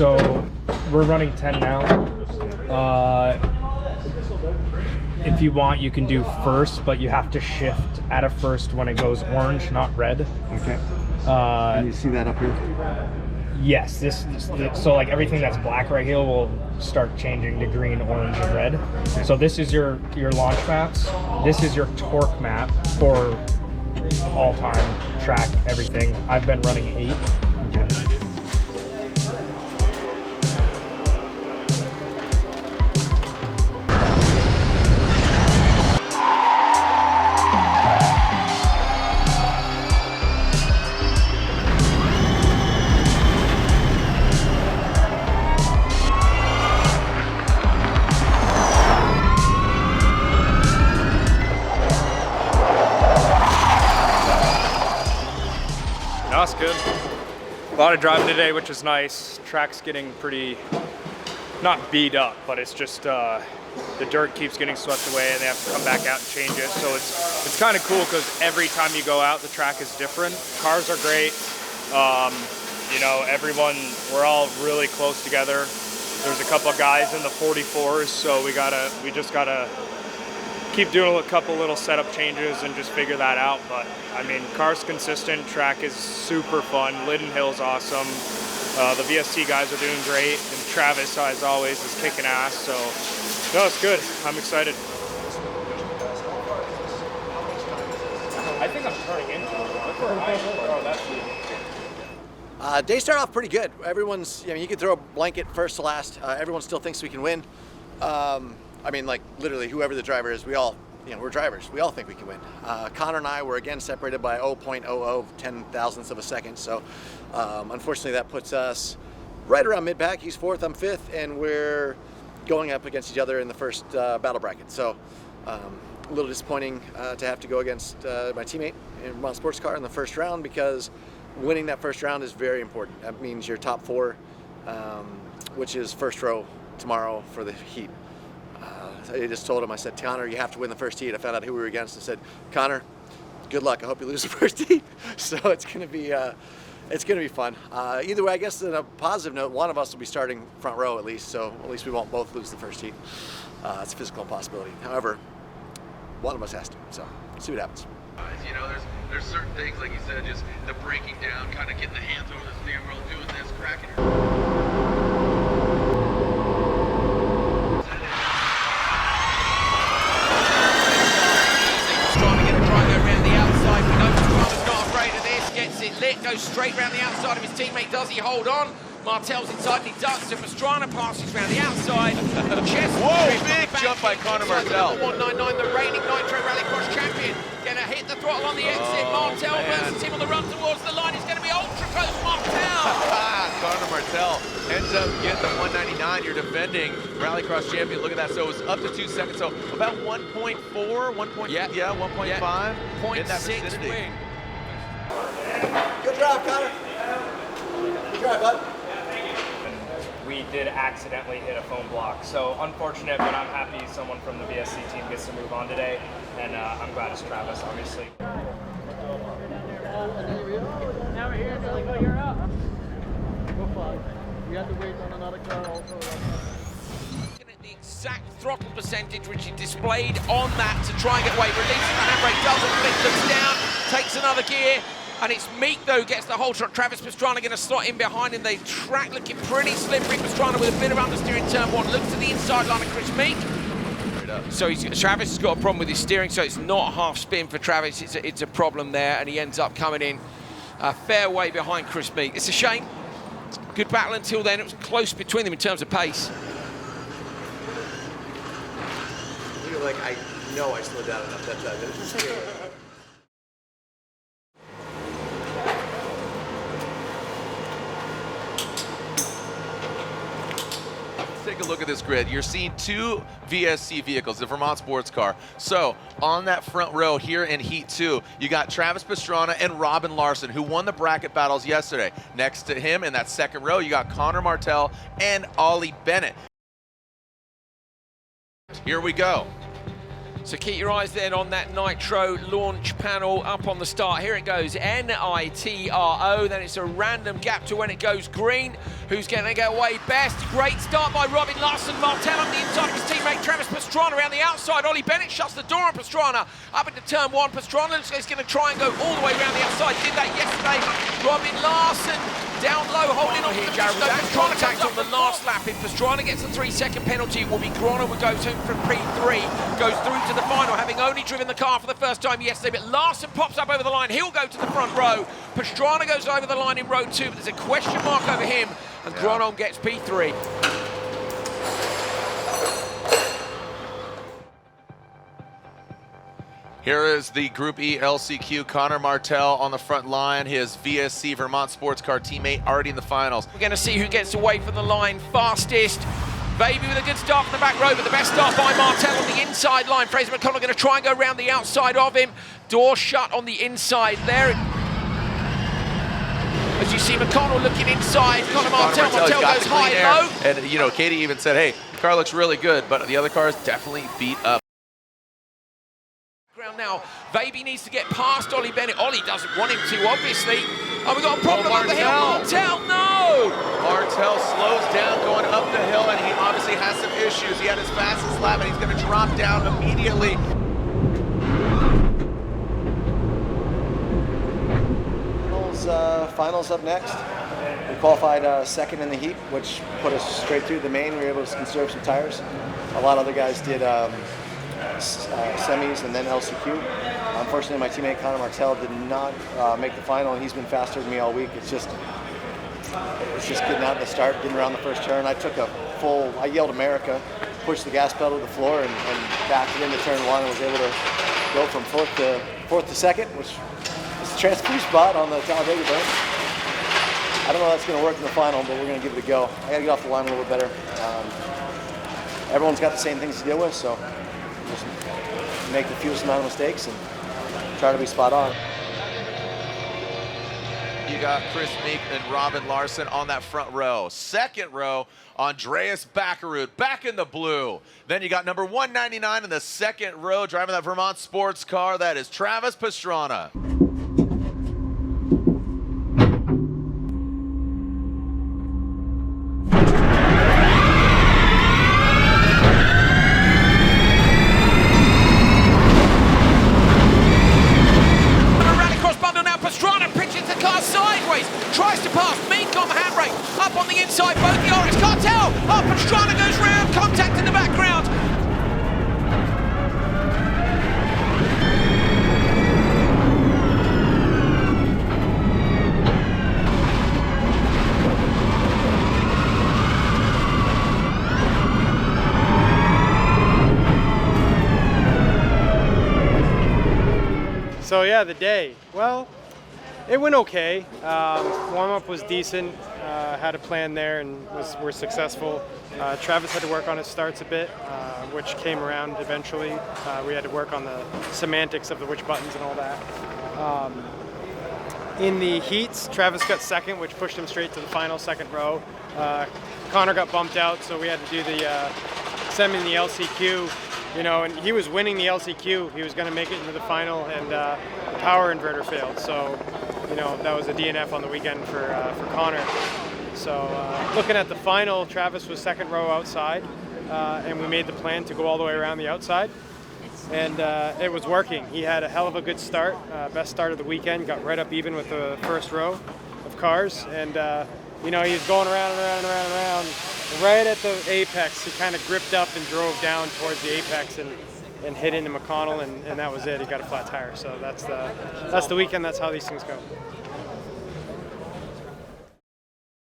So we're running 10 now. If you want, you can do first, but you have to shift out of first when it goes orange, not red. Okay. And you see that up here? Yes, so like everything that's black right here will start changing to green, orange, and red. Okay. So this is your launch maps. This is your torque map for all time, track, everything. I've been running 8. Okay. That's good. A lot of driving today, which is nice. Track's getting pretty, not beat up, but it's just the dirt keeps getting swept away and they have to come back out and change it. So it's kind of cool because every time you go out, the track is different. Cars are great. You know, we're all really close together. There's a couple of guys in the 44s, so we just gotta keep doing a couple little setup changes and just figure that out. But I mean, car's consistent, track is super fun, Lydden Hill's awesome, the VSC guys are doing great, and Travis, as always, is kicking ass, so no, it's good. I'm excited. I think I'm turning into it. Day start off pretty good. Everyone's, I mean, you could throw a blanket first to last. Everyone still thinks we can win. I mean, like literally whoever the driver is, we all, you know, we're drivers. We all think we can win. Connor and I were again separated by 0.00 thousandths of a second. So unfortunately that puts us right around mid-pack. He's 4th, I'm 5th, and we're going up against each other in the first battle bracket. So a little disappointing to have to go against my teammate in Vermont SportsCar in the first round, because winning that first round is very important. That means you're top 4, which is first row tomorrow for the heat. I just told him, I said, Connor, you have to win the first heat. I found out who we were against. I said, Connor, good luck. I hope you lose the first heat. So it's gonna be fun. Either way, I guess on a positive note, one of us will be starting front row at least. So at least we won't both lose the first heat. It's a physical impossibility. However, one of us has to. So see what happens. You know, there's certain things, like you said, just the breaking down, kind of getting the hands over the steering wheel, doing this, cracking her. Lit goes straight round the outside of his teammate. Does he hold on? Martell's inside, and he does. So Pastrana passes round the outside. Whoa, big jump by Connor Martell. 199, the reigning Nitro Rallycross champion. Gonna hit the throttle on the exit. Martell versus him on the run towards the line. It's gonna be ultra close. Martell. Connor Martell ends up getting the 199. You're defending Rallycross champion. Look at that. So it was up to 2 seconds. So about 1.4, 1.5. Yeah, 1.5. Yeah. In that 0.6 wing. Good job, Connor. Good job, bud. We did accidentally hit a foam block, so unfortunate, but I'm happy someone from the VSC team gets to move on today, and I'm glad it's Travis, obviously. Now we're here, they're like, oh, you're up. Go fly. We had to wait on another car also. The exact throttle percentage which he displayed on that to try and get away, releasing the handbrake, doesn't flip, looks down, takes another gear, and it's Meek though gets the whole shot. Travis Pastrana going to slot in behind him. The track looking pretty slippery. Pastrana with a bit of understeering turn 1, looks to the inside line of Chris Meek. So Travis has got a problem with his steering, so it's not half spin for Travis. It's a problem there, and he ends up coming in a fair way behind Chris Meek. It's a shame. Good battle until then. It was close between them in terms of pace. Like, I know I slowed down enough that time. It was scary. Let's take a look at this grid. You're seeing 2 VSC vehicles, the Vermont SportsCar. So on that front row here in Heat 2, you got Travis Pastrana and Robin Larson, who won the bracket battles yesterday. Next to him in that second row, you got Connor Martell and Ollie Bennett. Here we go. So keep your eyes then on that Nitro launch panel up on the start. Here it goes, Nitro, then it's a random gap to when it goes green. Who's going to get away best? Great start by Robin Larson. Martell on the inside of his teammate Travis Pastrana around the outside. Ollie Bennett shuts the door on Pastrana. Up into turn one, Pastrana is going to try and go all the way around the outside. Did that yesterday. Robin Larson down low, holding on to the Jared, Pastrana comes up on the last lap. If Pastrana gets a 3-second penalty, it will be Grano who goes home from P3, goes through to the final, having only driven the car for the first time yesterday. But Larson pops up over the line. He'll go to the front row. Pastrana goes over the line in row 2, but there's a question mark over him, and Grano gets P3. Here is the Group E LCQ, Connor Martell on the front line, his VSC Vermont SportsCar teammate already in the finals. We're going to see who gets away from the line fastest. Baby with a good start from the back row, but the best start by Martell on the inside line. Fraser McConnell going to try and go around the outside of him. Door shut on the inside there. As you see McConnell looking inside, Connor Martell goes high and low. And, you know, Katie even said, hey, the car looks really good, but the other cars definitely beat up. Now, Baby needs to get past Ollie Bennett. Ollie doesn't want him to, obviously. Oh, we got a problem up the hill. Martell, no! Martell slows down going up the hill, and he obviously has some issues. He had his fastest lap, and he's going to drop down immediately. Finals up next. We qualified second in the heat, which put us straight through the main. We were able to conserve some tires. A lot of other guys did semis and then LCQ. Unfortunately, my teammate Connor Martell did not make the final, and he's been faster than me all week. It's just getting out in the start, getting around the first turn. I took I yelled America, pushed the gas pedal to the floor, and backed it into turn one, and was able to go from fourth to second, which is a transfer spot on the Talladega burn. I don't know if that's going to work in the final, but we're going to give it a go. I got to get off the line a little bit better. Everyone's got the same things to deal with, so just make the fewest amount of mistakes and try to be spot on. You got Chris Meek and Robin Larson on that front row. Second row, Andreas Backerud back in the blue. Then you got number 199 in the second row driving that Vermont sports car. That is Travis Pastrana. Tries to pass Meek on the handbrake, up on the inside, both the RX cartel, up and Pastrana goes round, contact in the background. So yeah, the day. Well, it went okay. Warm-up was decent. Had a plan there and were successful. Travis had to work on his starts a bit, which came around eventually. We had to work on the semantics of the which buttons and all that. In the heats, Travis got second, which pushed him straight to the final second row. Connor got bumped out, so we had to do the semi in the LCQ. You know, and he was winning the LCQ. He was going to make it into the final, and the power inverter failed. So, you know, that was a DNF on the weekend for Connor. So, looking at the final, Travis was second row outside, and we made the plan to go all the way around the outside. And it was working. He had a hell of a good start, best start of the weekend. Got right up even with the first row of cars, and you know, he was going around and around and around and around. Right at the apex, he kind of gripped up and drove down towards the apex and hit into McConnell, and that was it. He got a flat tire. So that's the weekend. That's how these things go.